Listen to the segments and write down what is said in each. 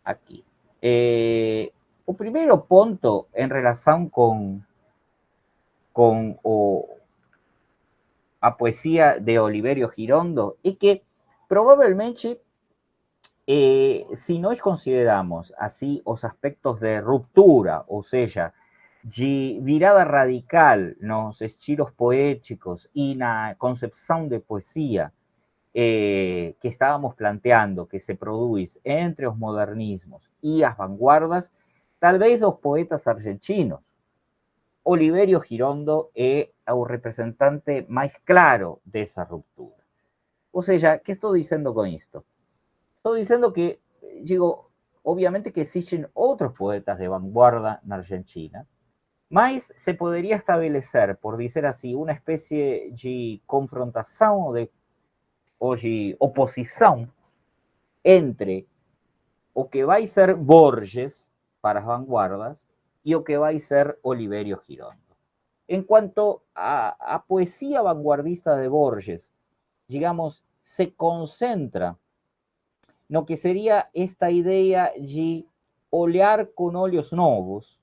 aqui. O primeiro ponto em relação com a poesía de Oliverio Girondo es que probablemente si nós consideramos así os aspectos de ruptura, ou seja, de virada radical nos estilos poéticos y na concepción de poesía que estábamos planteando, que se produce entre os modernismos y as vanguardas, tal vez os poetas argentinos, Oliverio Girondo é o representante máis claro dessa ruptura. Ou seja, que estou dizendo com isto? Estou dizendo que, digo, obviamente que existen outros poetas de vanguarda na Argentina, mas se poderia estabelecer, por dizer assim, uma espécie de confrontação ou de oposição entre o que vai ser Borges para as vanguardas e o que vai ser Oliverio Girondo. En cuanto a poesía vanguardista de Borges, digamos, se concentra no que sería esta idea de olhar con olhos novos.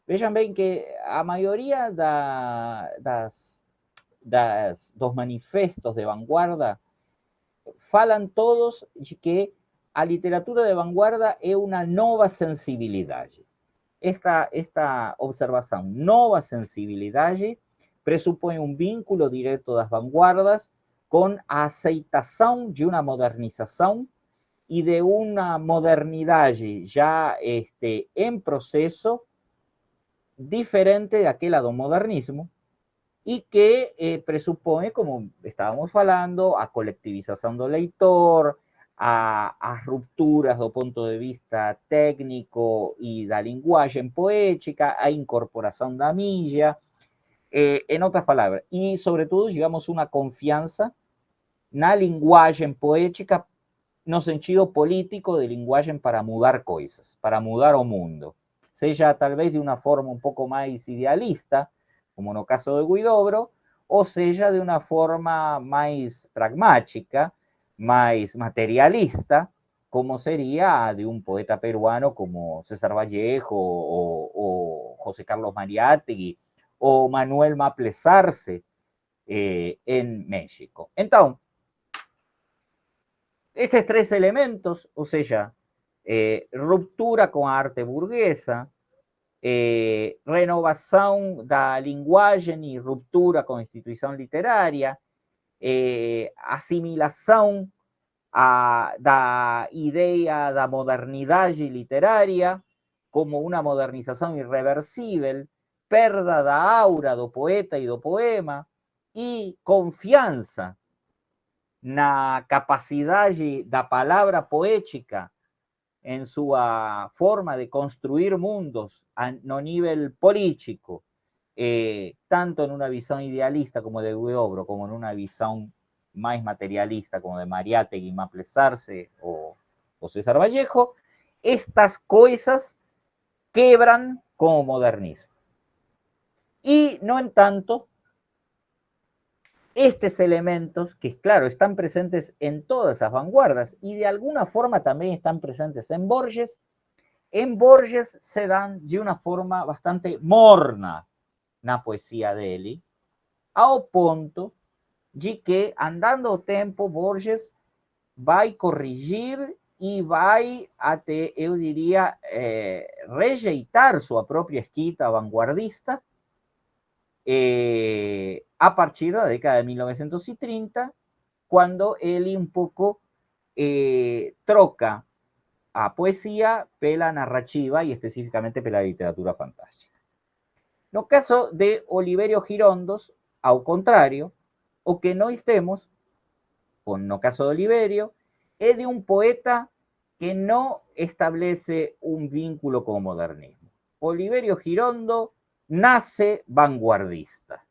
Vejam bem que a maioria dos manifestos de vanguarda falan todos de que a literatura de vanguarda é uma nova sensibilidade. Esta observação, nova sensibilidade, pressupõe um vínculo direto das vanguardas com a aceitação de uma modernização e de uma modernidade já em processo diferente daquela do modernismo e que pressupõe, como estávamos falando, a colectivização do leitor, as rupturas do ponto de vista técnico e da linguagem poética, a incorporação da mídia, em outras palavras, e, sobretudo, digamos, uma confiança na linguagem poética no sentido político de linguagem para mudar coisas, para mudar o mundo, seja talvez de uma forma um pouco mais idealista, como no caso de Huidobro, ou seja de uma forma mais pragmática, mais materialista, como seria a de um poeta peruano como César Vallejo, ou José Carlos Mariátegui, ou Manuel Maples Arce em México. Então, estos tres elementos, o sea, ruptura con a arte burguesa, renovación da linguagem y ruptura con a instituição literaria, asimilação da ideia da modernidade literaria como uma modernização irreversível, perda da aura do poeta e do poema e confiança na capacidade da palavra poética em sua forma de construir mundos no nível político, tanto en una visión idealista como de Huidobro, como en una visión más materialista como de Mariátegui, Maples Arce o César Vallejo, estas cosas quebran como modernismo. Y no en tanto, estos elementos que, claro, están presentes en todas esas vanguardas y de alguna forma también están presentes en Borges se dan de una forma bastante morna na poesía dele, ao ponto de que, andando o tempo, Borges vai corrigir e vai até, eu diria, rejeitar sua própria escrita vanguardista a partir da década de 1930, quando ele um pouco troca a poesía pela narrativa y específicamente pela literatura fantástica. No caso de Oliverio Girondos, ao contrário, o que nós temos, no caso de Oliverio, é de um poeta que não estabelece um vínculo com o modernismo. Oliverio Girondo nace vanguardista.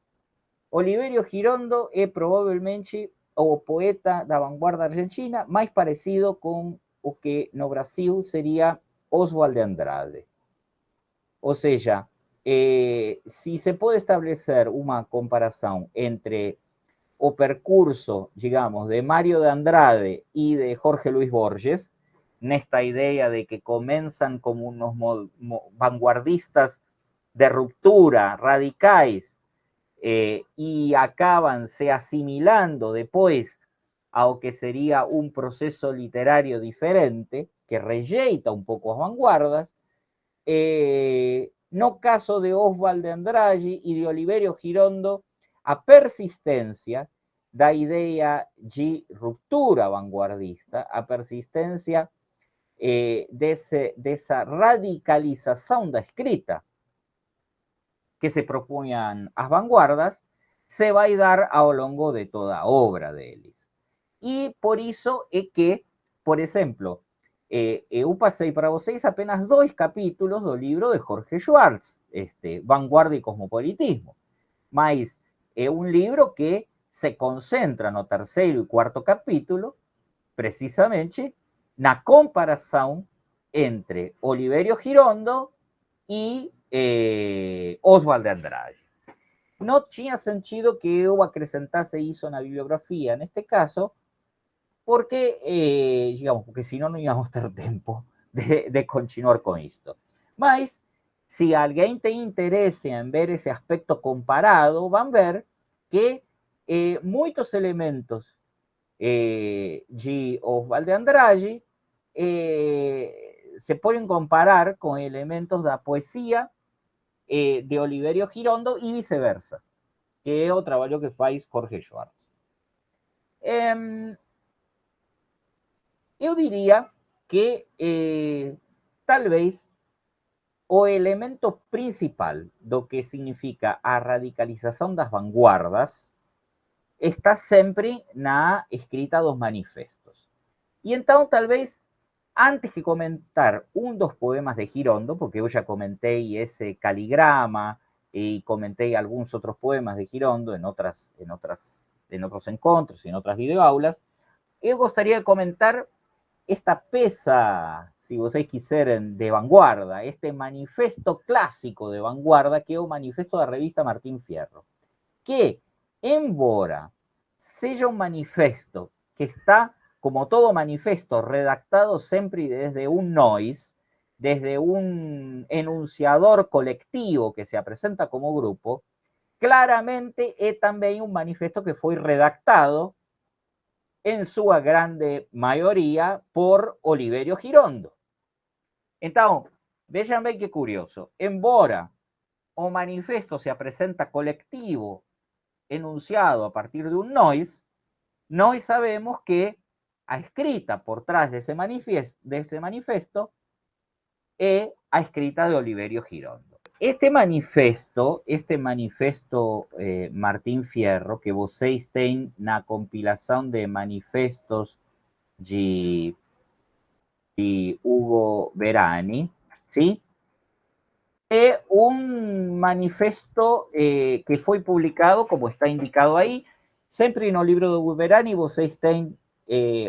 Oliverio Girondo é provavelmente o poeta da vanguarda argentina mais parecido com o que no Brasil seria Oswald de Andrade. Ou seja, si se puede establecer una comparación entre o percurso, digamos, de Mario de Andrade y de Jorge Luis Borges, nesta idea de que comienzan como unos vanguardistas de ruptura, radicais, y acaban se asimilando después a lo que sería un proceso literario diferente, que rejeita un pouco as vanguardas. No caso de Oswald de Andrade e de Oliverio Girondo, a persistência da ideia de ruptura vanguardista, a persistência dessa radicalização da escrita que se propunham as vanguardas, se vai dar ao longo de toda a obra deles. E por isso é que, por exemplo, eu passei para vocês apenas 2 capítulos do livro de Jorge Schwartz, Vanguarda e Cosmopolitismo. Mas é um livro que se concentra no terceiro e quarto capítulo, precisamente, na comparação entre Oliverio Girondo e Oswald de Andrade. Não tinha sentido que eu acrescentasse isso na bibliografia, neste caso, porque, digamos, porque senão não íamos ter tempo de continuar com isto. Mas, se alguém tem interesse em ver esse aspecto comparado, vão ver que muitos elementos de Oswald de Andrade se podem comparar com elementos da poesia de Oliverio Girondo e viceversa, que é o trabalho que faz Jorge Schwartz. Eu diria que talvez o elemento principal do que significa a radicalização das vanguardas está sempre na escrita dos manifestos. E então, talvez, antes de comentar um dos poemas de Girondo, porque eu já comentei esse Caligrama e comentei alguns outros poemas de Girondo em outros encontros, em outras videoaulas, eu gostaria de comentar esta peça, se vocês quiserem, de vanguarda, este manifesto clássico de vanguarda, que é o manifesto da revista Martín Fierro, que, embora seja um manifesto que está, como todo manifesto, redactado sempre desde un nois, desde un enunciador colectivo que se apresenta como grupo, claramente é também un manifesto que foi redactado en sua grande maioria por Oliverio Girondo. Então, vejam bem que curioso, embora o manifesto se apresenta colectivo, enunciado a partir de un nois, nós sabemos que a escrita por trás desse manifesto é a escrita de Oliverio Girondo. Este manifesto Martín Fierro, que vocês têm na compilação de manifestos de Hugo Verani, ¿sí? É un manifesto que foi publicado, como está indicado aí, sempre no livro do Verani vocês têm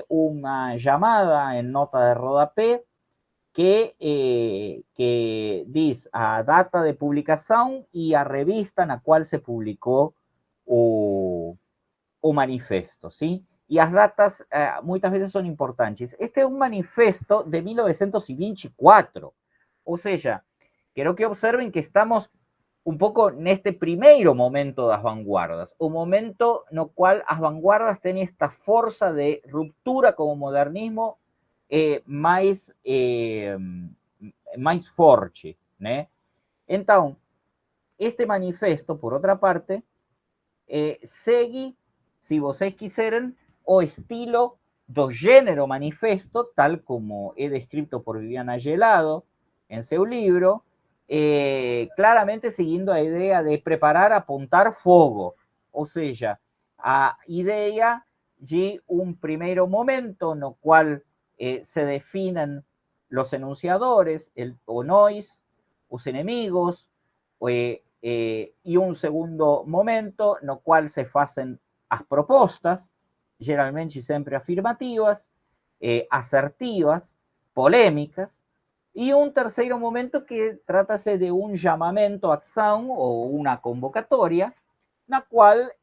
uma chamada em nota de rodapé que diz a data de publicação e a revista na qual se publicou o manifesto, ¿sí? E as datas muitas vezes são importantes. Este é um manifesto de 1924, ou seja, quero que observen que estamos un pouco neste primeiro momento das vanguardas, o momento no qual as vanguardas têm esta força de ruptura com o modernismo mais forte, né? Então, este manifesto, por outra parte, segue, se vocês quiserem, o estilo do gênero manifesto, tal como é descrito por Viviana Gelado em seu livro, claramente seguindo a ideia de preparar, apontar fogo, ou seja, a ideia de um primeiro momento no qual se definen los enunciadores, o nois, os enemigos, y un segundo momento no cual se hacen as propostas, geralmente sempre afirmativas, asertivas, polémicas, y un terceiro momento que trata-se de un llamamento a acción o una convocatoria, na cual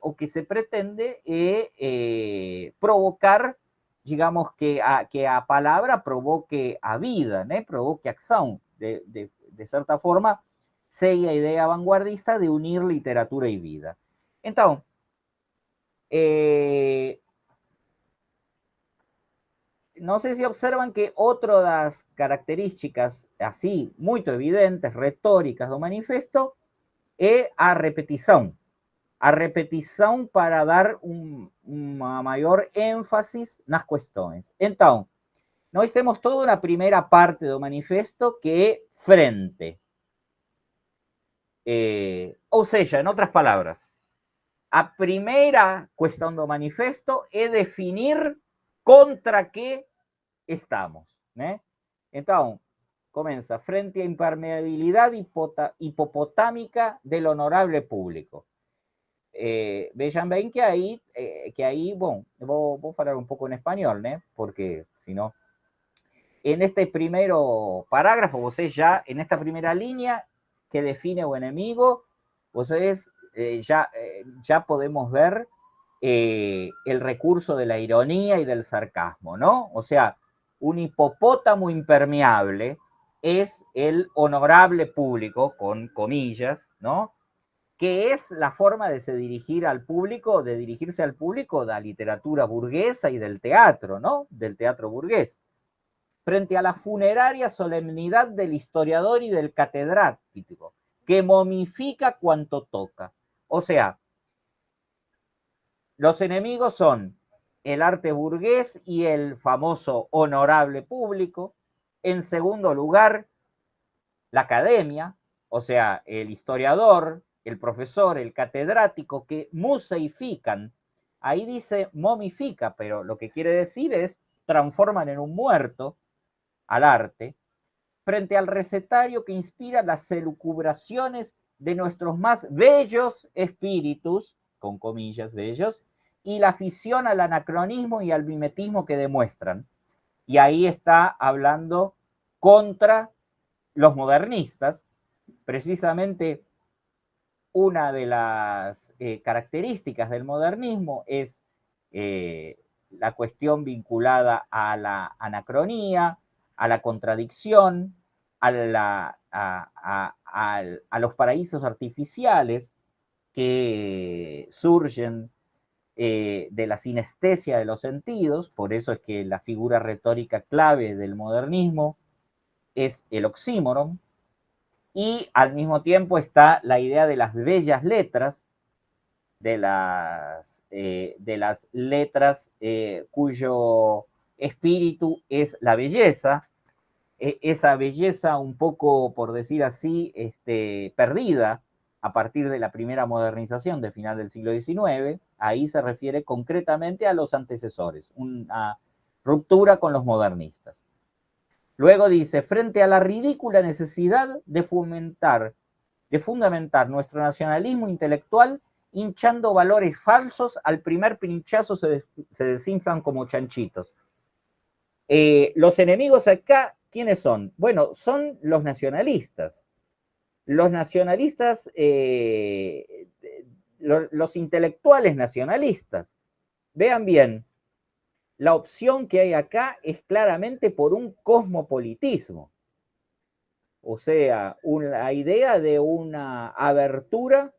o que se pretende é provocar digamos, que a palabra provoque a vida, ¿no? Provoque acción, de cierta forma, segue a idea vanguardista de unir literatura y vida. Entonces, no sé si observan que otra de las características así, muy evidentes, retóricas do manifesto, es a repetición. A repetición para dar una mayor énfasis nas cuestiones. Entonces, nós temos toda una primera parte do manifesto que é frente. Ou seja, en otras palabras, a primeira cuestión do manifesto es definir contra qué estamos, ¿né? Entonces, comienza frente a impermeabilidad hipopotámica del honorable público. Vean bien que ahí, bueno, voy a hablar un poco en español, ¿no? Porque si no, en este primero parágrafo, ustedes ya, en esta primera línea que define o enemigo, ustedes ya podemos ver el recurso de la ironía y del sarcasmo, ¿no? O sea, un hipopótamo impermeable es el honorable público, con comillas, ¿no? Que es la forma de se dirigir al público, de dirigirse al público de la literatura burguesa y del teatro, ¿no? Del teatro burgués. Frente a la funeraria solemnidad del historiador y del catedrático, que momifica cuanto toca. O sea, los enemigos son el arte burgués y el famoso honorable público. En segundo lugar, la academia, o sea, el historiador, el profesor, el catedrático, que museifican. Ahí dice momifica, pero lo que quiere decir es transforman en un muerto al arte, frente al recetario que inspira las elucubraciones de nuestros más bellos espíritus, con comillas, bellos, y la afición al anacronismo y al mimetismo que demuestran. Y ahí está hablando contra los modernistas. Precisamente una de las características del modernismo es la cuestión vinculada a la anacronía, a la contradicción, a los paraísos artificiales que surgen de la sinestesia de los sentidos. Por eso es que la figura retórica clave del modernismo es el oxímoron, y al mismo tiempo está la idea de las bellas letras, de las letras cuyo espíritu es la belleza, esa belleza un poco, por decir así, perdida a partir de la primera modernización de final del siglo XIX. Ahí se refiere concretamente a los antecesores, una ruptura con los modernistas. Luego dice, frente a la ridícula necesidad de fundamentar nuestro nacionalismo intelectual, hinchando valores falsos, al primer pinchazo se desinflan como chanchitos. Los enemigos acá, ¿quiénes son? Bueno, son los nacionalistas. Los nacionalistas, los intelectuales nacionalistas. Vean bien, la opción que hay acá es claramente por un cosmopolitismo. O sea, la idea de una abertura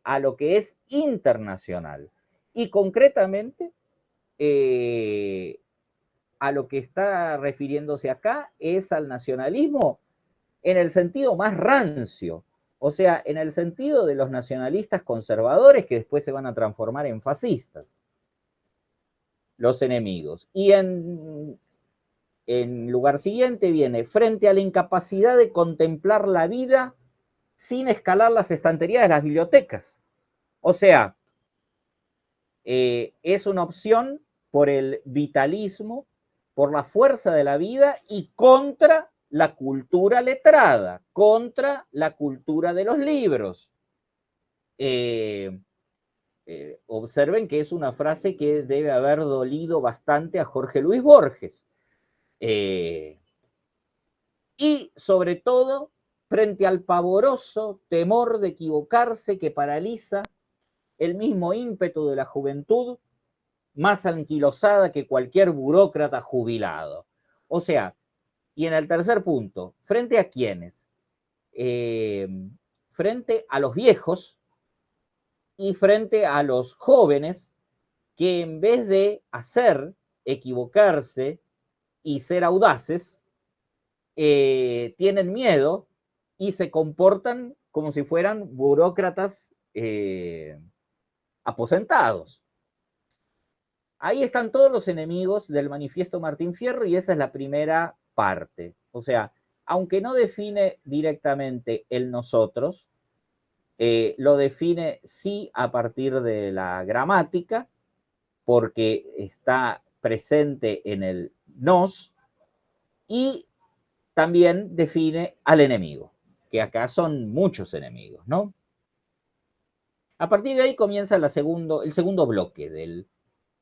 a lo que es internacional. Y concretamente, a lo que está refiriéndose acá es al nacionalismo en el sentido más rancio. O sea, en el sentido de los nacionalistas conservadores que después se van a transformar en fascistas. Los enemigos. Y en lugar siguiente viene, frente a la incapacidad de contemplar la vida sin escalar las estanterías de las bibliotecas. O sea, es una opción por el vitalismo, por la fuerza de la vida y contra la cultura letrada, contra la cultura de los libros. Observen que es una frase que debe haber dolido bastante a Jorge Luis Borges. Y sobre todo, frente al pavoroso temor de equivocarse que paraliza el mismo ímpetu de la juventud, más anquilosada que cualquier burócrata jubilado. O sea, y en el tercer punto, ¿frente a quiénes? Frente a los viejos y frente a los jóvenes que en vez de hacer, equivocarse y ser audaces, tienen miedo y se comportan como si fueran burócratas aposentados. Ahí están todos los enemigos del manifiesto Martín Fierro y esa es la primera parte. O sea, aunque no define directamente el nosotros, lo define sí a partir de la gramática, porque está presente en el nos, y también define al enemigo, que acá son muchos enemigos, ¿no? A partir de ahí comienza el segundo bloque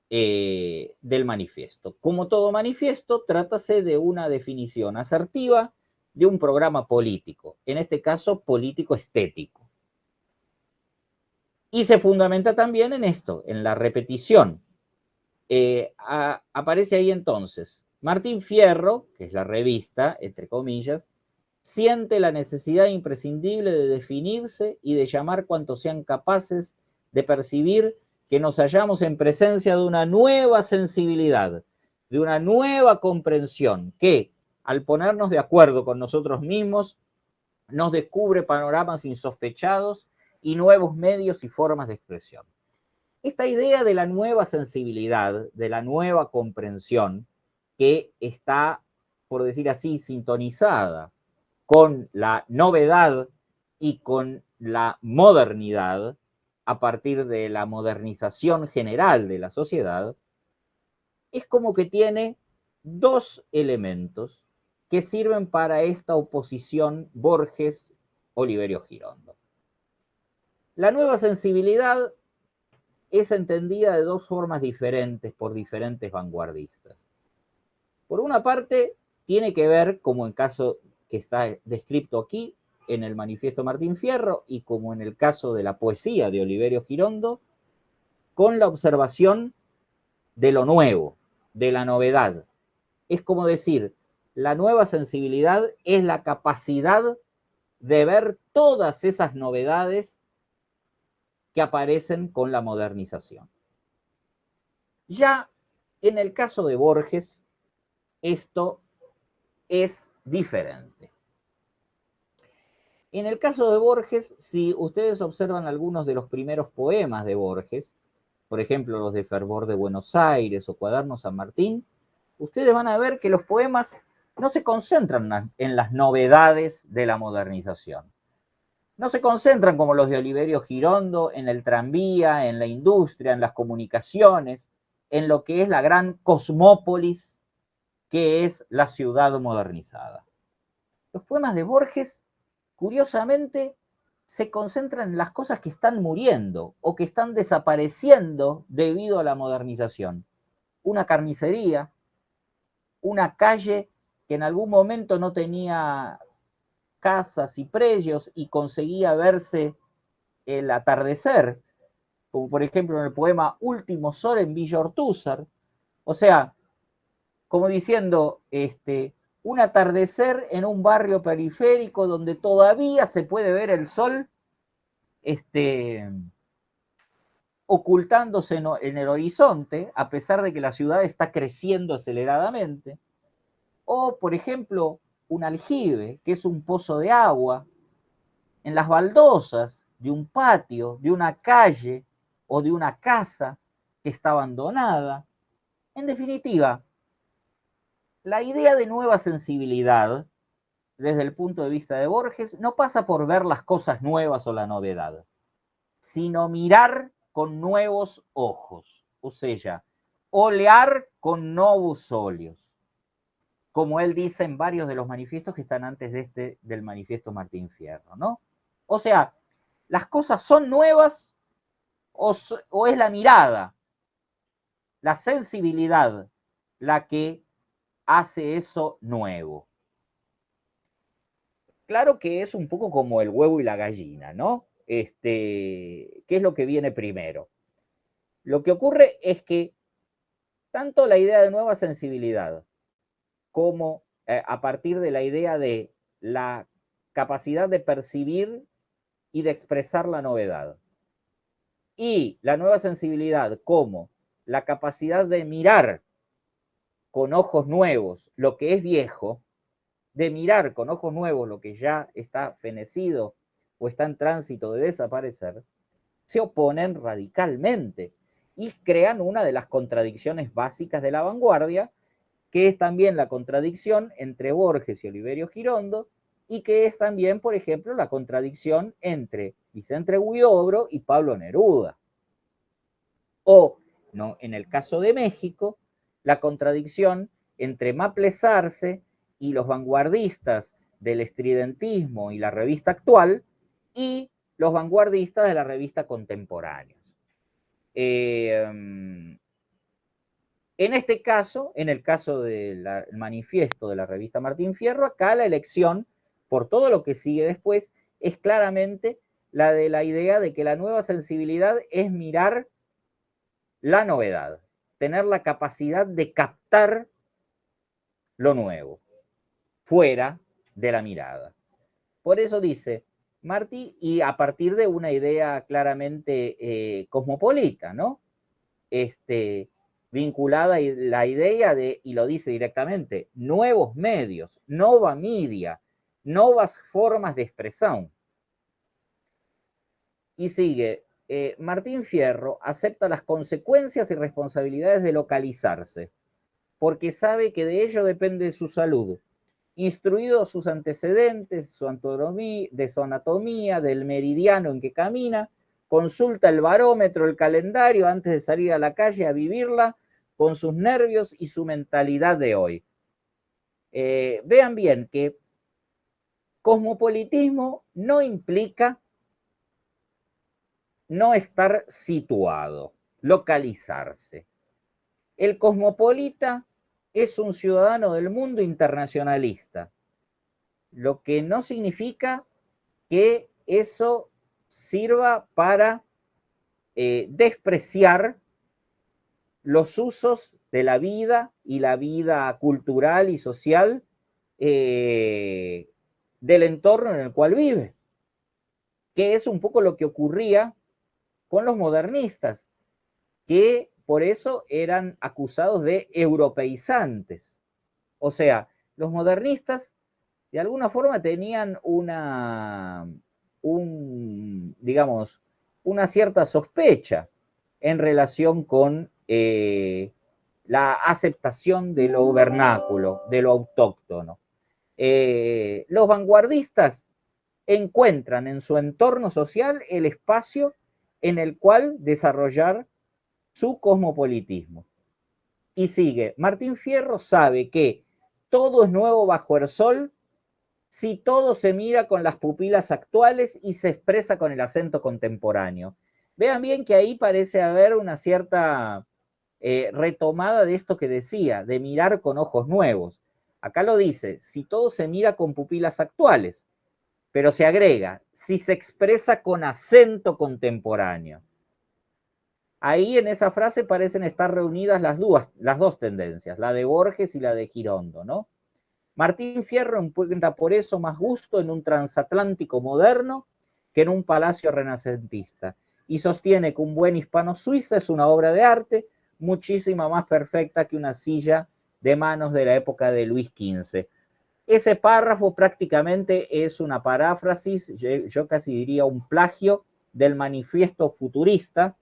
del manifiesto. Como todo manifiesto, trátase de una definición asertiva de un programa político, en este caso político estético. Y se fundamenta también en esto, en la repetición. Aparece ahí entonces Martín Fierro, que es la revista, entre comillas, siente la necesidad imprescindible de definirse y de llamar cuantos sean capaces de percibir que nos hallamos en presencia de una nueva sensibilidad, de una nueva comprensión, que, al ponernos de acuerdo con nosotros mismos, nos descubre panoramas insospechados y nuevos medios y formas de expresión. Esta idea de la nueva sensibilidad, de la nueva comprensión, que está, por decir así, sintonizada con la novedad y con la modernidad, a partir de la modernización general de la sociedad, es como que tiene dos elementos que sirven para esta oposición Borges-Oliverio Girondo. La nueva sensibilidad es entendida de dos formas diferentes por diferentes vanguardistas. Por una parte, tiene que ver, como en caso que está descrito aquí en el manifiesto Martín Fierro y como en el caso de la poesía de Oliverio Girondo, con la observación de lo nuevo, de la novedad. Es como decir, la nueva sensibilidad es la capacidad de ver todas esas novedades que aparecen con la modernización. Ya en el caso de Borges, esto es diferente. En el caso de Borges, si ustedes observan algunos de los primeros poemas de Borges, por ejemplo los de Fervor de Buenos Aires o Cuaderno San Martín, ustedes van a ver que los poemas no se concentran en las novedades de la modernización. No se concentran como los de Oliverio Girondo en el tranvía, en la industria, en las comunicaciones, en lo que es la gran cosmópolis que es la ciudad modernizada. Los poemas de Borges, curiosamente, se concentran en las cosas que están muriendo o que están desapareciendo debido a la modernización. Una carnicería, una calle que en algún momento no tenía casas y predios y conseguía verse el atardecer, como por ejemplo en el poema Último Sol en Villa Ortúzar. O sea, como diciendo, un atardecer en un barrio periférico donde todavía se puede ver el sol ocultándose en el horizonte, a pesar de que la ciudad está creciendo aceleradamente. O, por ejemplo, un aljibe, que es un pozo de agua, en las baldosas de un patio, de una calle o de una casa que está abandonada. En definitiva, la idea de nueva sensibilidad, desde el punto de vista de Borges, no pasa por ver las cosas nuevas o la novedad, sino mirar con nuevos ojos, o sea, olear con novos óleos, como él dice en varios de los manifiestos que están antes de del manifiesto Martín Fierro, ¿no? O sea, las cosas son nuevas o es la mirada, la sensibilidad, la que hace eso nuevo. Claro que es un poco como el huevo y la gallina, ¿no? ¿Qué es lo que viene primero? Lo que ocurre es que tanto la idea de nueva sensibilidad como a partir de la idea de la capacidad de percibir y de expresar la novedad. Y la nueva sensibilidad como la capacidad de mirar con ojos nuevos lo que es viejo, de mirar con ojos nuevos lo que ya está fenecido o está en tránsito de desaparecer, se oponen radicalmente y crean una de las contradicciones básicas de la vanguardia, que es también la contradicción entre Borges y Oliverio Girondo, y que es también, por ejemplo, la contradicción entre Vicente Huidobro y Pablo Neruda. O, no, en el caso de México, la contradicción entre Maples Arce y los vanguardistas del estridentismo y la revista Actual y los vanguardistas de la revista Contemporáneos. En este caso, en el caso del manifiesto de la revista Martín Fierro, acá la elección, por todo lo que sigue después, es claramente la de la idea de que la nueva sensibilidad es mirar la novedad, tener la capacidad de captar lo nuevo, fuera de la mirada. Por eso dice Martí, y a partir de una idea claramente cosmopolita, ¿no? Vinculada a la idea de, y lo dice directamente, nuevos medios, nova media, nuevas formas de expresión. Y sigue, Martín Fierro acepta las consecuencias y responsabilidades de localizarse, porque sabe que de ello depende su salud, instruido sus antecedentes, de su anatomía, del meridiano en que camina, consulta el barómetro, el calendario antes de salir a la calle a vivirla con sus nervios y su mentalidad de hoy. Vean bien que cosmopolitismo no implica no estar situado, localizarse. El cosmopolita es un ciudadano del mundo internacionalista, lo que no significa que eso sirva para despreciar los usos de la vida y la vida cultural y social del entorno en el cual vive, que es un poco lo que ocurría con los modernistas, que por eso eran acusados de europeizantes. O sea, los modernistas de alguna forma tenían digamos, una cierta sospecha en relación con la aceptación de lo vernáculo, de lo autóctono. Los vanguardistas encuentran en su entorno social el espacio en el cual desarrollar su cosmopolitismo. Y sigue, Martín Fierro sabe que todo es nuevo bajo el sol si todo se mira con las pupilas actuales y se expresa con el acento contemporáneo. Vean bien que ahí parece haber una cierta retomada de esto que decía, de mirar con ojos nuevos. Acá lo dice, si todo se mira con pupilas actuales, pero se agrega, si se expresa con acento contemporáneo. Ahí en esa frase parecen estar reunidas las dos tendencias, la de Borges y la de Girondo, ¿no? Martín Fierro encuentra por eso más gusto en un transatlántico moderno que en un palacio renacentista y sostiene que un buen hispano suiza es una obra de arte muchísimo más perfecta que una silla de manos de la época de Luis XV. Ese párrafo prácticamente es una paráfrasis, yo casi diría un plagio del manifiesto futurista,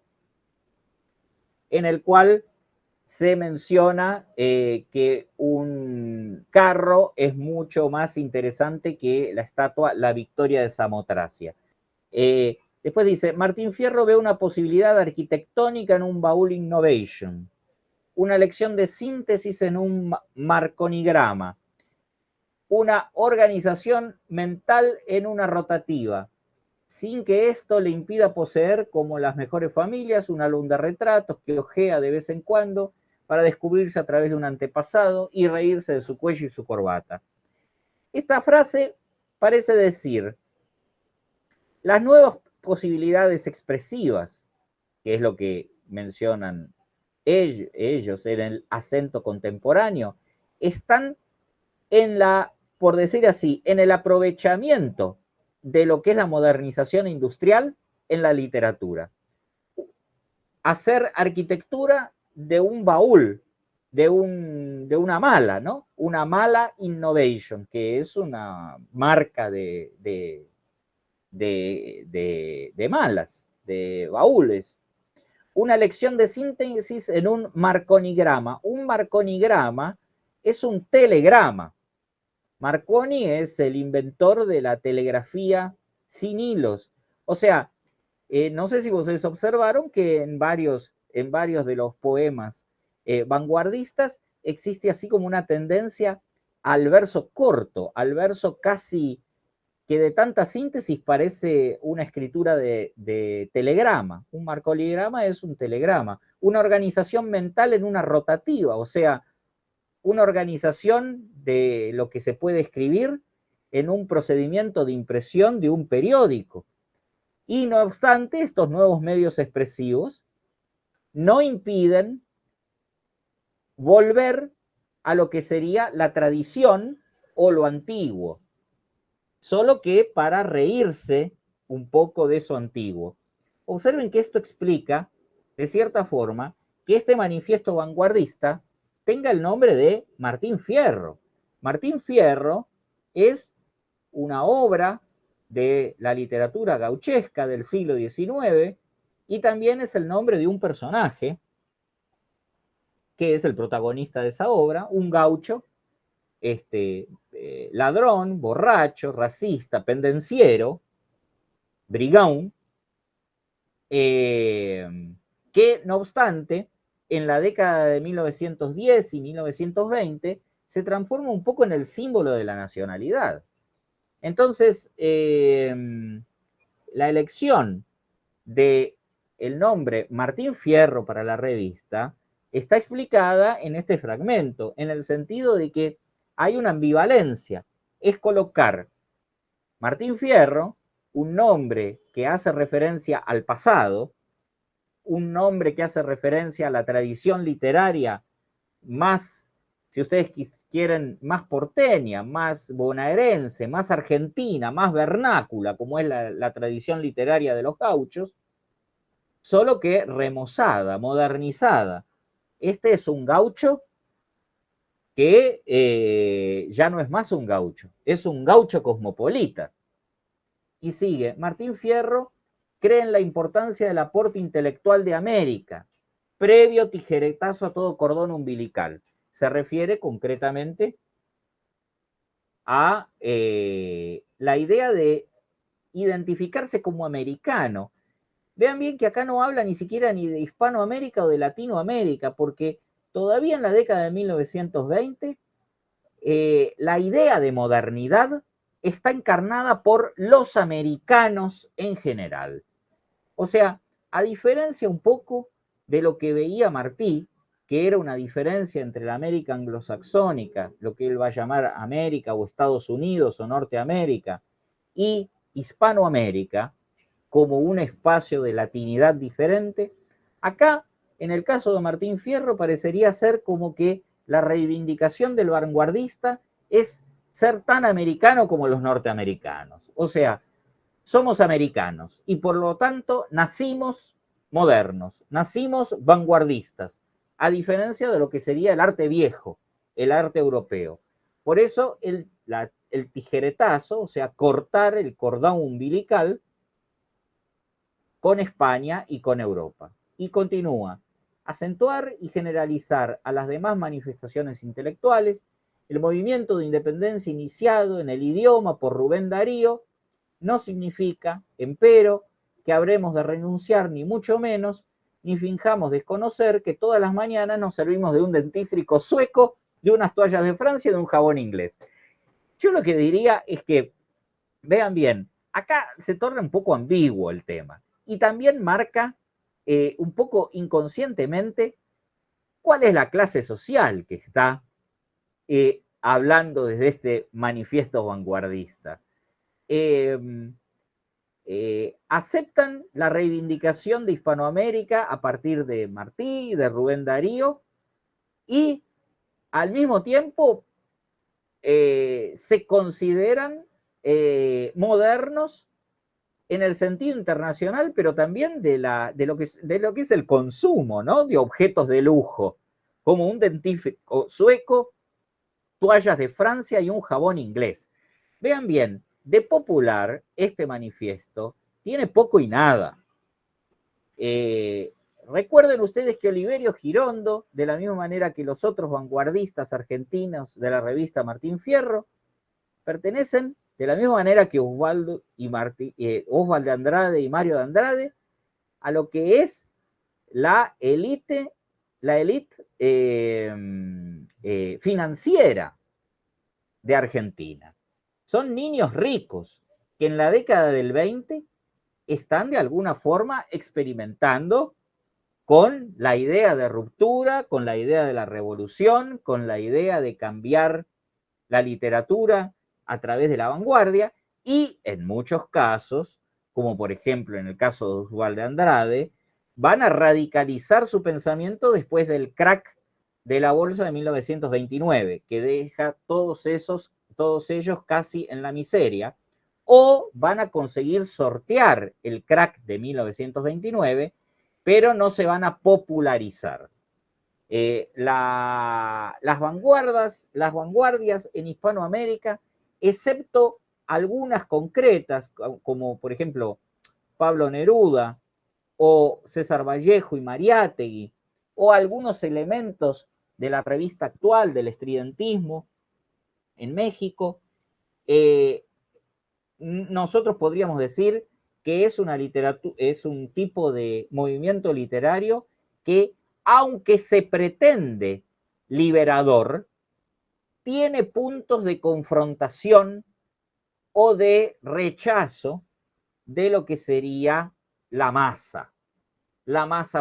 en el cual se menciona que un carro es mucho más interesante que la estatua La Victoria de Samotracia. Después dice, Martín Fierro ve una posibilidad arquitectónica en un baúl innovation, una lección de síntesis en un marconigrama, una organización mental en una rotativa, sin que esto le impida poseer, como las mejores familias, un álbum de retratos que ojea de vez en cuando para descubrirse a través de un antepasado y reírse de su cuello y su corbata. Esta frase parece decir, las nuevas posibilidades expresivas, que es lo que mencionan ellos en el acento contemporáneo, están en la, por decir así, en el aprovechamiento de lo que es la modernización industrial en la literatura. Hacer arquitectura de un baúl, de una mala, ¿no? Una mala innovation, que es una marca de malas, de baúles. Una lección de síntesis en un marconigrama. Un marconigrama es un telegrama. Marconi es el inventor de la telegrafía sin hilos. O sea, no sé si ustedes observaron que en varios de los poemas vanguardistas existe así como una tendencia al verso corto, al verso casi que de tanta síntesis parece una escritura de telegrama. Un marcoligrama es un telegrama. Una organización mental en una rotativa, o sea, una organización de lo que se puede escribir en un procedimiento de impresión de un periódico. Y no obstante, estos nuevos medios expresivos no impiden volver a lo que sería la tradición o lo antiguo, solo que para reírse un poco de eso antiguo. Observen que esto explica, de cierta forma, que este manifiesto vanguardista tenga el nombre de Martín Fierro. Martín Fierro es una obra de la literatura gauchesca del siglo XIX y también es el nombre de un personaje que es el protagonista de esa obra, un gaucho, ladrón, borracho, racista, pendenciero, brigón, que no obstante, en la década de 1910 y 1920 se transforma un poco en el símbolo de la nacionalidad. Entonces, la elección de el nombre Martín Fierro para la revista está explicada en este fragmento, en el sentido de que hay una ambivalencia. Es colocar Martín Fierro, un nombre que hace referencia al pasado, un nombre que hace referencia a la tradición literaria más, si ustedes quieren, más porteña, más bonaerense, más argentina, más vernácula, como es la tradición literaria de los gauchos, solo que remozada, modernizada. Este es un gaucho que ya no es más un gaucho, es un gaucho cosmopolita. Y sigue, Martín Fierro cree en la importancia del aporte intelectual de América, previo tijeretazo a todo cordón umbilical. Se refiere concretamente a la idea de identificarse como americano. Vean bien que acá no habla ni siquiera ni de Hispanoamérica o de Latinoamérica, porque todavía en la década de 1920 la idea de modernidad está encarnada por los americanos en general. O sea, a diferencia un poco de lo que veía Martí, que era una diferencia entre la América anglosaxónica, lo que él va a llamar América o Estados Unidos o Norteamérica, y Hispanoamérica, como un espacio de latinidad diferente, acá, en el caso de Martín Fierro, parecería ser como que la reivindicación del vanguardista es ser tan americano como los norteamericanos. O sea, somos americanos y por lo tanto nacimos modernos, nacimos vanguardistas, a diferencia de lo que sería el arte viejo, el arte europeo. Por eso el tijeretazo, o sea, cortar el cordón umbilical con España y con Europa. Y continúa, acentuar y generalizar a las demás manifestaciones intelectuales el movimiento de independencia iniciado en el idioma por Rubén Darío no significa, empero, que habremos de renunciar, ni mucho menos, ni finjamos desconocer que todas las mañanas nos servimos de un dentífrico sueco, de unas toallas de Francia y de un jabón inglés. Yo lo que diría es que, vean bien, acá se torna un poco ambiguo el tema y también marca un poco inconscientemente cuál es la clase social que está hablando desde este manifiesto vanguardista. aceptan la reivindicación de Hispanoamérica a partir de Martí, de Rubén Darío, y al mismo tiempo se consideran modernos en el sentido internacional, pero también de lo que es el consumo, ¿no? De objetos de lujo, como un dentífrico sueco, toallas de Francia y un jabón inglés. Vean bien, de popular este manifiesto tiene poco y nada. Recuerden ustedes que Oliverio Girondo, de la misma manera que los otros vanguardistas argentinos de la revista Martín Fierro, pertenecen de la misma manera que Osvaldo de Andrade y Mario de Andrade a lo que es la élite financiera de Argentina. Son niños ricos que en la década del 20 están de alguna forma experimentando con la idea de ruptura, con la idea de la revolución, con la idea de cambiar la literatura a través de la vanguardia y en muchos casos, como por ejemplo en el caso de Osvaldo de Andrade, van a radicalizar su pensamiento después del crack de la bolsa de 1929, que deja todos ellos casi en la miseria, o van a conseguir sortear el crack de 1929, pero no se van a popularizar. Las vanguardias en Hispanoamérica, excepto algunas concretas, como por ejemplo Pablo Neruda o César Vallejo y Mariátegui, o algunos elementos de la revista actual del estridentismo en México, nosotros podríamos decir que es una literatura, es un tipo de movimiento literario que, aunque se pretende liberador, tiene puntos de confrontación o de rechazo de lo que sería la masa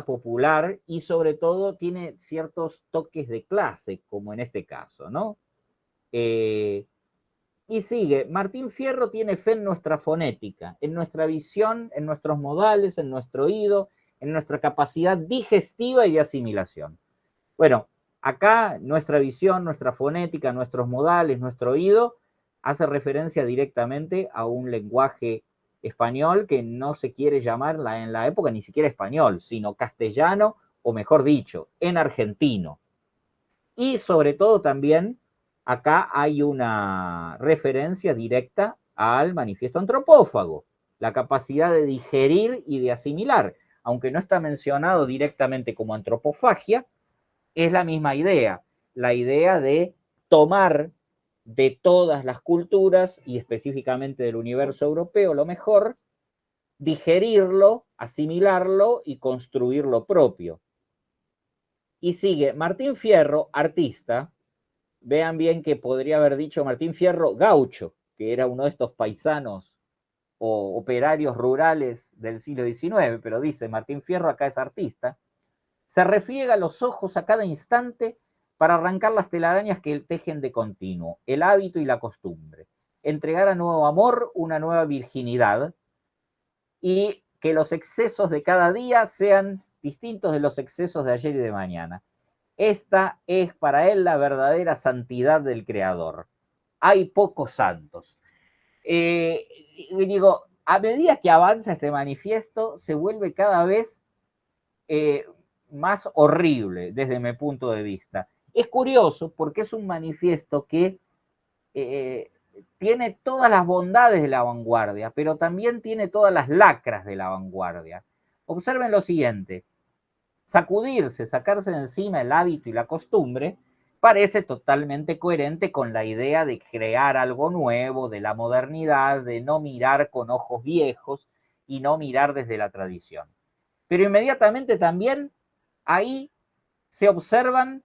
popular, y sobre todo tiene ciertos toques de clase, como en este caso, ¿no? Y sigue, Martín Fierro tiene fe en nuestra fonética, en nuestra visión, en nuestros modales, en nuestro oído, en nuestra capacidad digestiva y de asimilación. Bueno, acá nuestra visión, nuestra fonética, nuestros modales, nuestro oído, hace referencia directamente a un lenguaje español que no se quiere llamar en la época ni siquiera español, sino castellano, o mejor dicho, en argentino. Y sobre todo también acá hay una referencia directa al manifiesto antropófago, la capacidad de digerir y de asimilar, aunque no está mencionado directamente como antropofagia, es la misma idea, la idea de tomar de todas las culturas y específicamente del universo europeo lo mejor, digerirlo, asimilarlo y construir lo propio. Y sigue Martín Fierro, artista. Vean bien que podría haber dicho Martín Fierro gaucho, que era uno de estos paisanos o operarios rurales del siglo XIX, pero dice Martín Fierro acá es artista. Se refriega los ojos a cada instante para arrancar las telarañas que tejen de continuo, el hábito y la costumbre, entregar a nuevo amor una nueva virginidad, y que los excesos de cada día sean distintos de los excesos de ayer y de mañana. Esta es para él la verdadera santidad del Creador. Hay pocos santos. Y digo, a medida que avanza este manifiesto, se vuelve cada vez más horrible desde mi punto de vista. Es curioso porque es un manifiesto que eh, tiene todas las bondades de la vanguardia, pero también tiene todas las lacras de la vanguardia. Observen lo siguiente: sacudirse, sacarse de encima el hábito y la costumbre, parece totalmente coherente con la idea de crear algo nuevo, de la modernidad, de no mirar con ojos viejos y no mirar desde la tradición. Pero inmediatamente también ahí se observan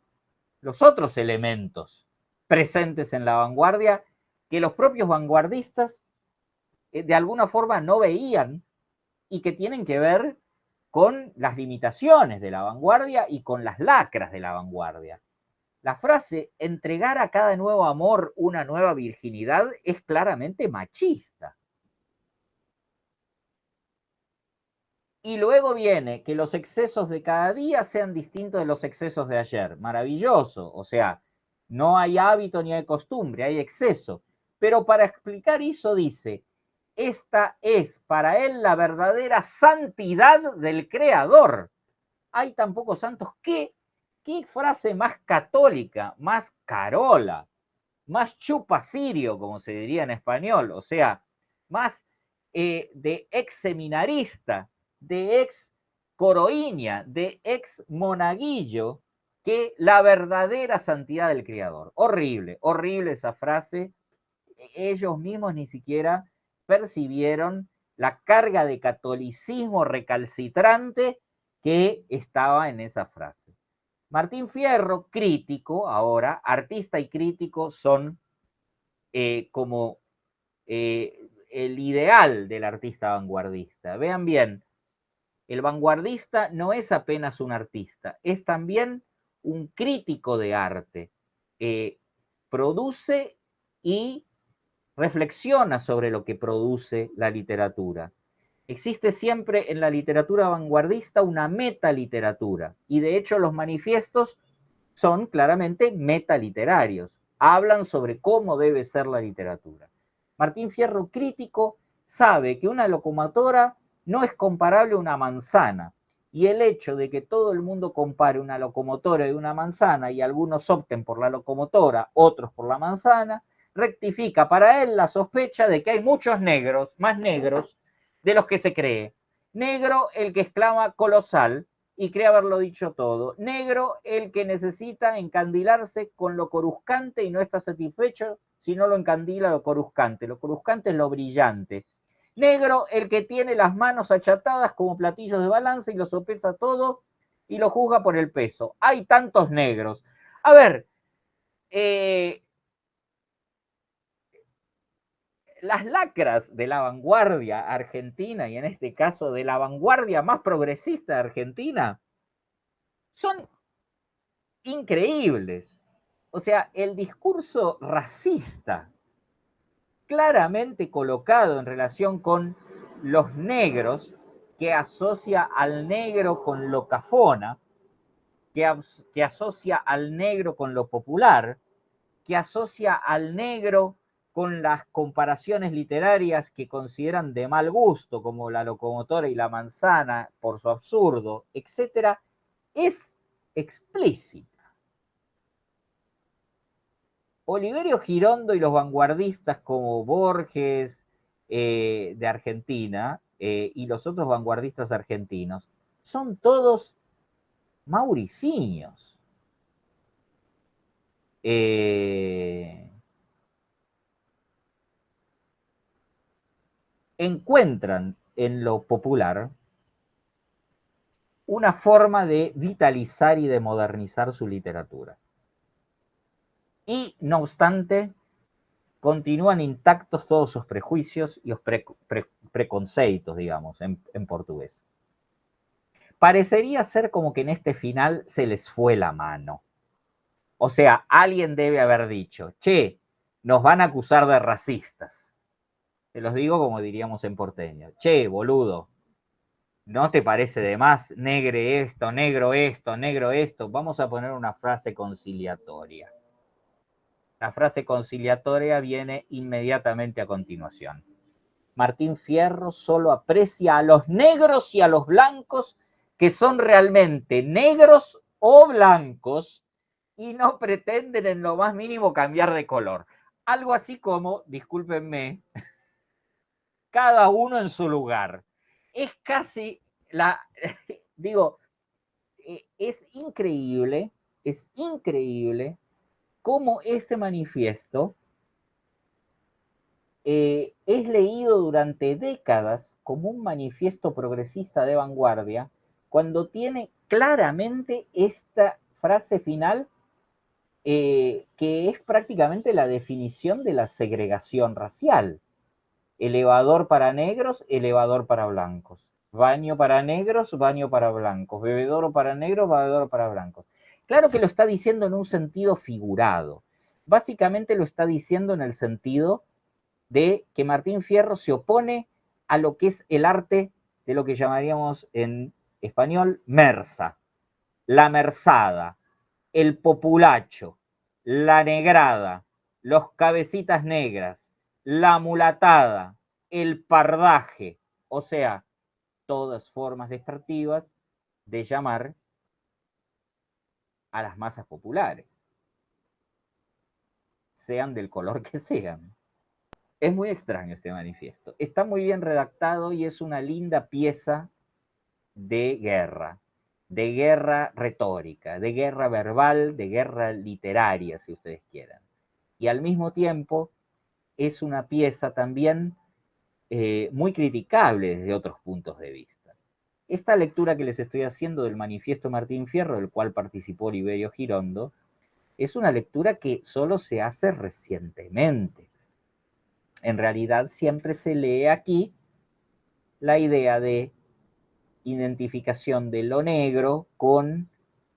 los otros elementos presentes en la vanguardia que los propios vanguardistas de alguna forma no veían y que tienen que ver con las limitaciones de la vanguardia y con las lacras de la vanguardia. La frase entregar a cada nuevo amor una nueva virginidad es claramente machista. Y luego viene que los excesos de cada día sean distintos de los excesos de ayer. Maravilloso. O sea, no hay hábito ni hay costumbre, hay exceso. Pero para explicar eso dice, esta es para él la verdadera santidad del Creador. Hay tan pocos santos que, ¿qué frase más católica, más carola, más chupa sirio, como se diría en español? O sea, más de ex seminarista, de ex coroiña, de ex monaguillo, que la verdadera santidad del Creador. Horrible, horrible esa frase. Ellos mismos ni siquiera percibieron la carga de catolicismo recalcitrante que estaba en esa frase. Martín Fierro, crítico ahora, artista y crítico son como el ideal del artista vanguardista. Vean bien, el vanguardista no es apenas un artista, es también un crítico de arte. Produce y reflexiona sobre lo que produce la literatura. Existe siempre en la literatura vanguardista una metaliteratura, y de hecho los manifiestos son claramente metaliterarios, hablan sobre cómo debe ser la literatura. Martín Fierro, crítico, sabe que una locomotora no es comparable a una manzana, y el hecho de que todo el mundo compare una locomotora y una manzana y algunos opten por la locomotora, otros por la manzana, rectifica para él la sospecha de que hay muchos negros, más negros de los que se cree. Negro el que exclama colosal y cree haberlo dicho todo. Negro el que necesita encandilarse con lo coruscante y no está satisfecho si no lo encandila lo coruscante. Lo coruscante es lo brillante. Negro el que tiene las manos achatadas como platillos de balanza y lo sopesa todo y lo juzga por el peso. Hay tantos negros. A ver, las lacras de la vanguardia argentina, y en este caso de la vanguardia más progresista de Argentina, son increíbles. O sea, el discurso racista claramente colocado en relación con los negros, que asocia al negro con lo cafona, que asocia al negro con lo popular, que asocia al negro con las comparaciones literarias que consideran de mal gusto, como la locomotora y la manzana, por su absurdo, etcétera, es explícita. Oliverio Girondo y los vanguardistas como Borges de Argentina y los otros vanguardistas argentinos son todos mauriciños. Encuentran en lo popular una forma de vitalizar y de modernizar su literatura. Y no obstante, continúan intactos todos sus prejuicios y los preconceitos, digamos, en portugués. Parecería ser como que en este final se les fue la mano. O sea, alguien debe haber dicho, che, nos van a acusar de racistas. Te los digo como diríamos en porteño. Che, boludo, ¿no te parece de más negre esto, negro esto, negro esto? Vamos a poner una frase conciliatoria. La frase conciliatoria viene inmediatamente a continuación. Martín Fierro solo aprecia a los negros y a los blancos que son realmente negros o blancos y no pretenden en lo más mínimo cambiar de color. Algo así como, discúlpenme, cada uno en su lugar. Es casi la, digo, es increíble cómo este manifiesto es leído durante décadas como un manifiesto progresista de vanguardia, cuando tiene claramente esta frase final que es prácticamente la definición de la segregación racial. Elevador para negros, elevador para blancos. Baño para negros, baño para blancos. Bebedor para negros, bebedor para blancos. Claro que lo está diciendo en un sentido figurado. Básicamente lo está diciendo en el sentido de que Martín Fierro se opone a lo que es el arte de lo que llamaríamos en español mersa, la mersada, el populacho, la negrada, los cabecitas negras, la mulatada, el pardaje, o sea, todas formas despectivas de llamar a las masas populares, sean del color que sean. Es muy extraño este manifiesto. Está muy bien redactado y es una linda pieza de guerra retórica, de guerra verbal, de guerra literaria, si ustedes quieren. Y al mismo tiempo es una pieza también muy criticable desde otros puntos de vista. Esta lectura que les estoy haciendo del manifiesto Martín Fierro, del cual participó Oliverio Girondo, es una lectura que solo se hace recientemente. En realidad siempre se lee aquí la idea de identificación de lo negro con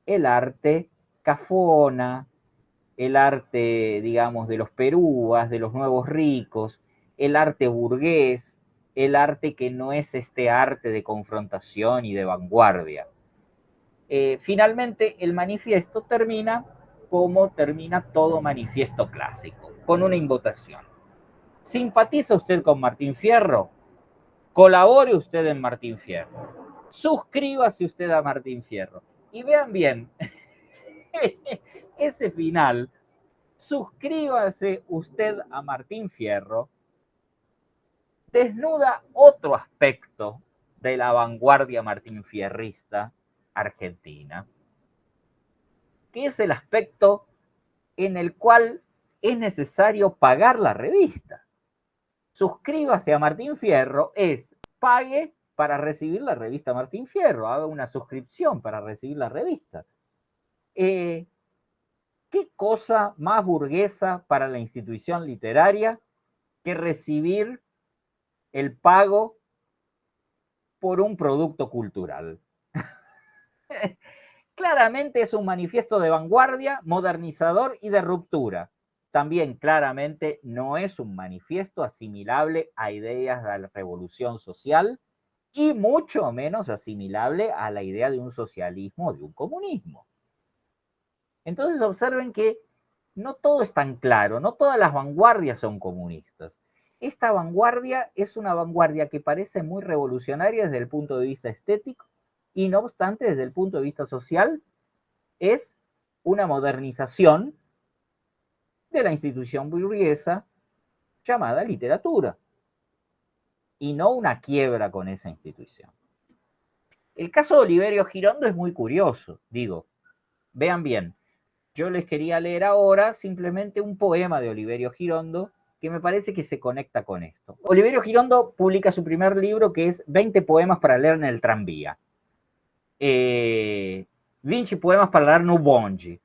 el arte cafona, el arte, digamos, de los perúas, de los nuevos ricos, el arte burgués, el arte que no es este arte de confrontación y de vanguardia. Finalmente, el manifiesto termina como termina todo manifiesto clásico, con una invocación. ¿Simpatiza usted con Martín Fierro? Colabore usted en Martín Fierro. Suscríbase usted a Martín Fierro. Y vean bien, ese final, suscríbase usted a Martín Fierro, desnuda otro aspecto de la vanguardia martinfierrista argentina, que es el aspecto en el cual es necesario pagar la revista. Suscríbase a Martín Fierro es pague para recibir la revista Martín Fierro, haga una suscripción para recibir la revista. ¿Qué cosa más burguesa para la institución literaria que recibir el pago por un producto cultural? Claramente es un manifiesto de vanguardia, modernizador y de ruptura. También claramente no es un manifiesto asimilable a ideas de la revolución social y mucho menos asimilable a la idea de un socialismo o de un comunismo. Entonces observen que no todo es tan claro, no todas las vanguardias son comunistas. Esta vanguardia es una vanguardia que parece muy revolucionaria desde el punto de vista estético y no obstante desde el punto de vista social es una modernización de la institución burguesa llamada literatura y no una quiebra con esa institución. El caso de Oliverio Girondo es muy curioso, digo, vean bien, yo les quería leer ahora simplemente un poema de Oliverio Girondo que me parece que se conecta con esto. Oliverio Girondo publica su primer libro que es 20 poemas para leer en el tranvía. 20 poemas para leer no bonde.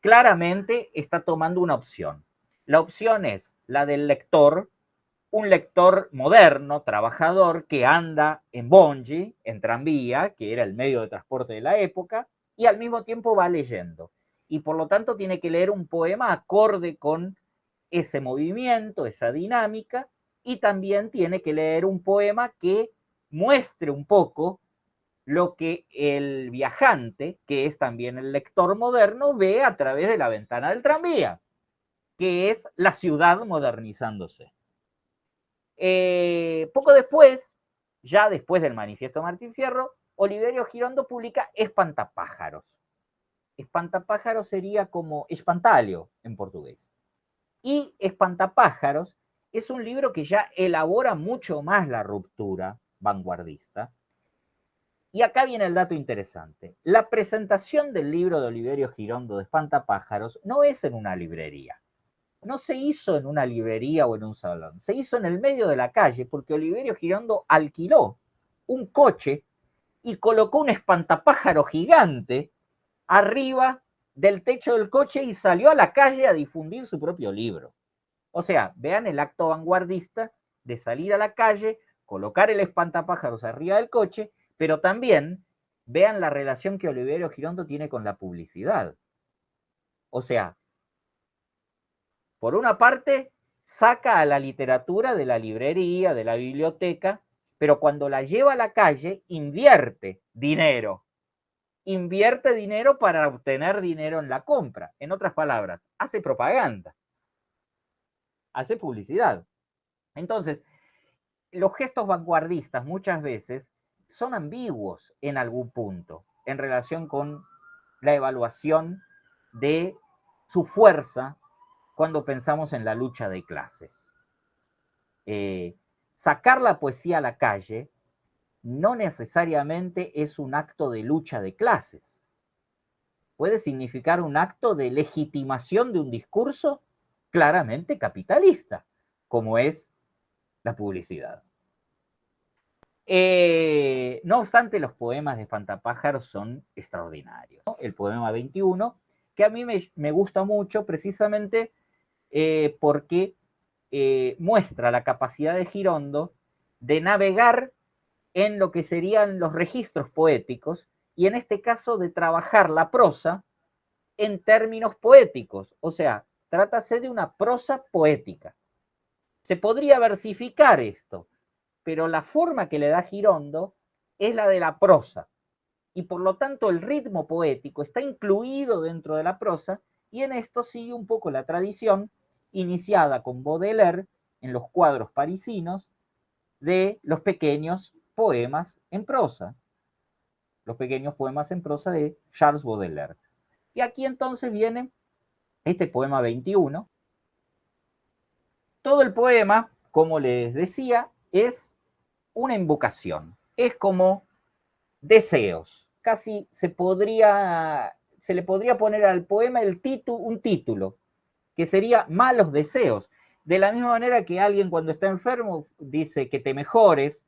Claramente está tomando una opción. La opción es la del lector, un lector moderno, trabajador, que anda en bonji, en tranvía, que era el medio de transporte de la época, y al mismo tiempo va leyendo. Y por lo tanto tiene que leer un poema acorde con ese movimiento, esa dinámica, y también tiene que leer un poema que muestre un poco lo que el viajante, que es también el lector moderno, ve a través de la ventana del tranvía, que es la ciudad modernizándose. Poco después, ya después del manifiesto Martín Fierro, Oliverio Girondo publica Espantapájaros. Espantapájaros sería como espantalho en portugués. Y Espantapájaros es un libro que ya elabora mucho más la ruptura vanguardista. Y acá viene el dato interesante. La presentación del libro de Oliverio Girondo de Espantapájaros no es en una librería. No se hizo en una librería o en un salón. Se hizo en el medio de la calle porque Oliverio Girondo alquiló un coche y colocó un espantapájaro gigante arriba del techo del coche y salió a la calle a difundir su propio libro. O sea, vean el acto vanguardista de salir a la calle, colocar el espantapájaros arriba del coche, pero también vean la relación que Oliverio Girondo tiene con la publicidad. O sea, por una parte, saca a la literatura de la librería, de la biblioteca, pero cuando la lleva a la calle, invierte dinero. Invierte dinero para obtener dinero en la compra. En otras palabras, hace propaganda, hace publicidad. Entonces, los gestos vanguardistas muchas veces son ambiguos en algún punto en relación con la evaluación de su fuerza cuando pensamos en la lucha de clases. Sacar la poesía a la calle no necesariamente es un acto de lucha de clases. Puede significar un acto de legitimación de un discurso claramente capitalista, como es la publicidad. No obstante, los poemas de Espantapájaros son extraordinarios, ¿no? El poema 21, que a mí me gusta mucho precisamente porque muestra la capacidad de Girondo de navegar en lo que serían los registros poéticos y en este caso de trabajar la prosa en términos poéticos, o sea, trátase de una prosa poética. Se podría versificar esto, pero la forma que le da Girondo es la de la prosa, y por lo tanto el ritmo poético está incluido dentro de la prosa, y en esto sigue un poco la tradición iniciada con Baudelaire en los cuadros parisinos de los pequeños poemas en prosa, los pequeños poemas en prosa de Charles Baudelaire. Y aquí entonces viene este poema 21. Todo el poema, como les decía, es una invocación, es como deseos. Casi se le podría poner al poema un título, que sería malos deseos. De la misma manera que alguien cuando está enfermo dice que te mejores,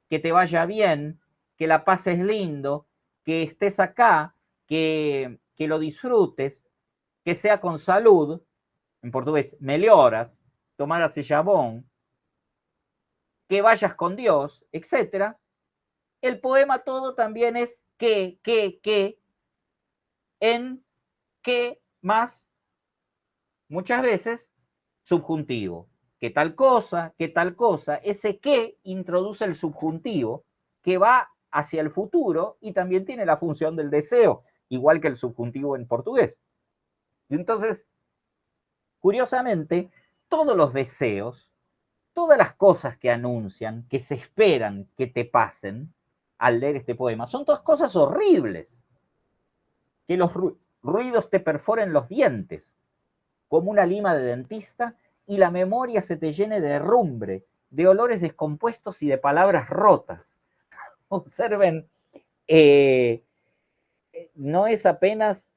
que te vaya bien, que la pases lindo, que estés acá, que lo disfrutes, que sea con salud, en portugués, melhoras, tomar ese jabón, que vayas con Dios, etc. El poema todo también es que, en, que, más, muchas veces, subjuntivo. Que tal cosa, ese que introduce el subjuntivo que va hacia el futuro y también tiene la función del deseo, igual que el subjuntivo en portugués. Y entonces, curiosamente, todos los deseos, todas las cosas que anuncian, que se esperan que te pasen al leer este poema, son todas cosas horribles. Que los ruidos te perforen los dientes, como una lima de dentista, y la memoria se te llene de herrumbre, de olores descompuestos y de palabras rotas. Observen, eh, no es apenas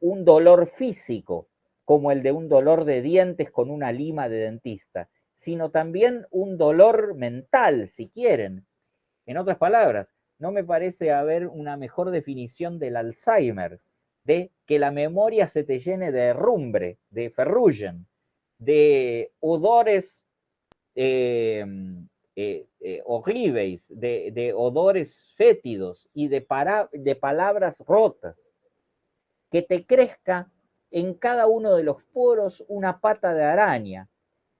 un dolor físico, como el de un dolor de dientes con una lima de dentista, sino también un dolor mental, si quieren. En otras palabras, no me parece haber una mejor definición del Alzheimer, de que la memoria se te llene de herrumbre, de ferrugem, de odores horribles, de odores fétidos y de palabras rotas, que te crezca en cada uno de los poros una pata de araña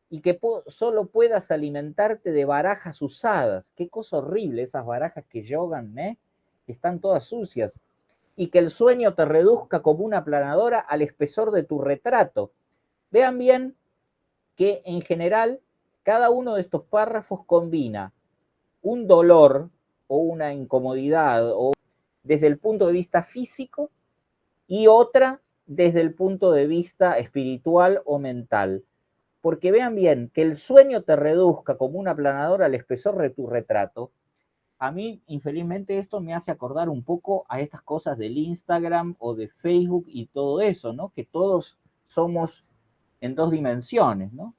y que solo puedas alimentarte de barajas usadas. Qué cosa horrible esas barajas que yogan, ¿eh? Están todas sucias. Y que el sueño te reduzca como una aplanadora al espesor de tu retrato. Vean bien que en general cada uno de estos párrafos combina un dolor o una incomodidad o desde el punto de vista físico y otra desde el punto de vista espiritual o mental. Porque vean bien, que el sueño te reduzca como una aplanadora al espesor de tu retrato, a mí, infelizmente, esto me hace acordar un poco a estas cosas del Instagram o de Facebook y todo eso, ¿no? Que todos somos en dos dimensiones, ¿no?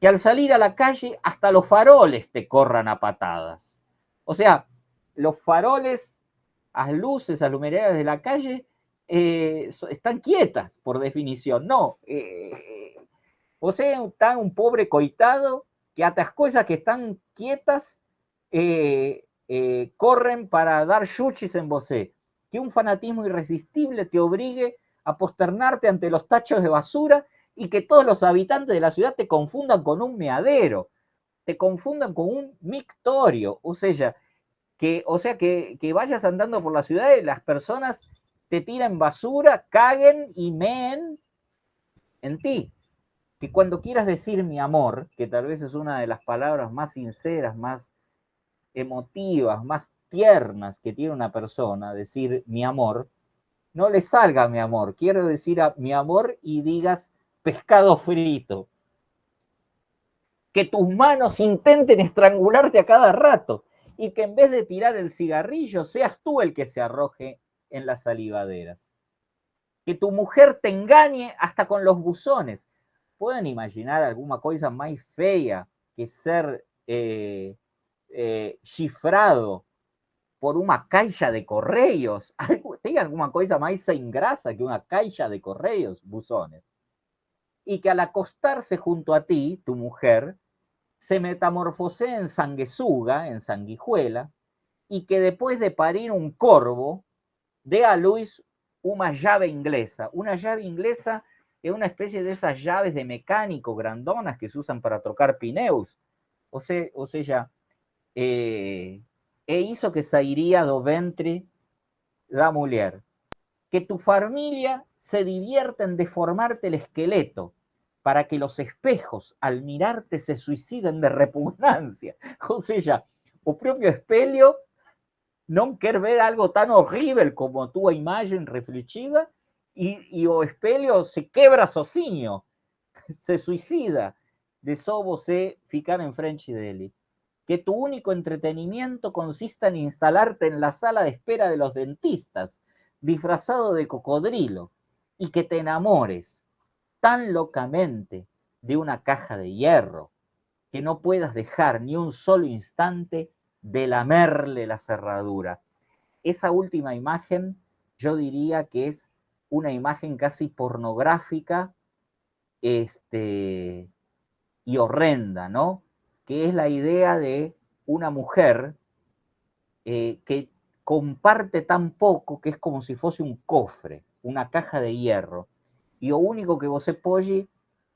Que al salir a la calle hasta los faroles te corran a patadas. O sea, los faroles, las luces, las luminarias de la calle están quietas, por definición. No, o sea, está un pobre coitado que hasta las cosas que están quietas corren para dar chuchis en vosé. Que un fanatismo irresistible te obligue a posternarte ante los tachos de basura y que todos los habitantes de la ciudad te confundan con un meadero. te confundan con un mictorio, o sea, que vayas andando por la ciudad y las personas te tiran basura, caguen y meen en ti. Que cuando quieras decir mi amor, que tal vez es una de las palabras más sinceras, más emotivas, más tiernas que tiene una persona, decir mi amor, no le salga mi amor. Quiero decir a mi amor y digas pescado frito. Que tus manos intenten estrangularte a cada rato y que en vez de tirar el cigarrillo seas tú el que se arroje en las salivaderas. Que tu mujer te engañe hasta con los buzones. ¿Pueden imaginar alguna cosa más fea que ser cifrado por una caixa de correos? ¿Tiene alguna cosa más sin grasa que una caixa de correos, buzones? Y que al acostarse junto a ti, tu mujer, se metamorfosee en sanguesuga, en sanguijuela, y que después de parir un corvo, dé a luz una llave inglesa. Una llave inglesa es una especie de esas llaves de mecánico grandonas que se usan para trocar pneus. O sea, hizo que sairía do ventre da mujer. Que tu familia se divierta en deformarte el esqueleto para que los espejos al mirarte se suiciden de repugnancia. O sea, o propio espelho non quer ver algo tan horrible como tu imagen reflexida y o espelho se quebra sozinho, se suicida de só você ficar en frente dele. Que tu único entretenimiento consista en instalarte en la sala de espera de los dentistas, disfrazado de cocodrilo, y que te enamores tan locamente de una caja de hierro que no puedas dejar ni un solo instante de lamerle la cerradura. Esa última imagen yo diría que es una imagen casi pornográfica y horrenda, ¿no? Que es la idea de una mujer que comparte tan poco que es como si fuese un cofre, una caja de hierro. Y lo único que você pode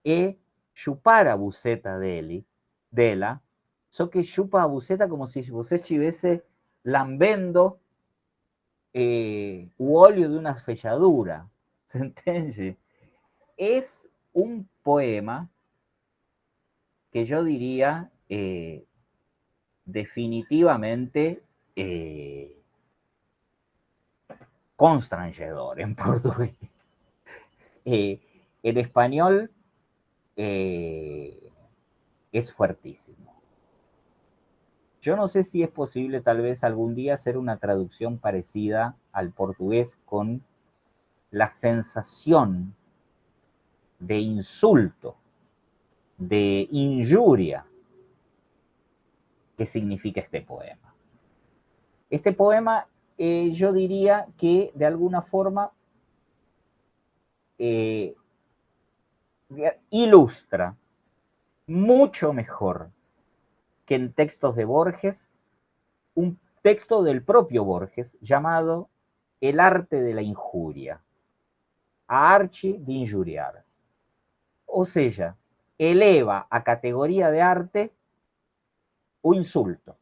é chupar a buceta dela, só que chupa a buceta como si você estivesse lambendo o óleo de una fechadura. ¿Se entiende? Es un poema que yo diría definitivamente constrangedor en portugués. En español es fuertísimo. Yo no sé si es posible tal vez algún día hacer una traducción parecida al portugués con la sensación de insulto, de injuria que significa este poema. Este poema yo diría que de alguna forma ilustra mucho mejor que en textos de Borges un texto del propio Borges llamado El arte de la injuria, a arte de injuriar. O sea, eleva a categoría de arte o insulto,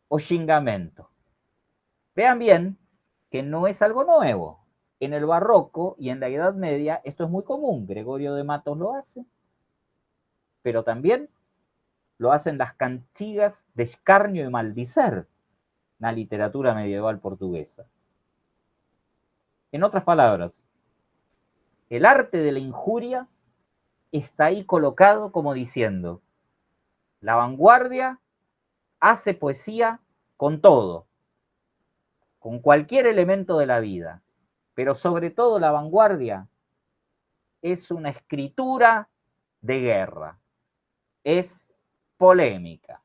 o xingamento. Vean bien que no es algo nuevo. En el barroco y en la Edad Media esto es muy común. Gregorio de Matos lo hace, pero también lo hacen las cantigas de escarnio y maldicer, la literatura medieval portuguesa. En otras palabras, el arte de la injuria está ahí colocado como diciendo, la vanguardia hace poesía con todo, con cualquier elemento de la vida, pero sobre todo la vanguardia es una escritura de guerra, es polémica,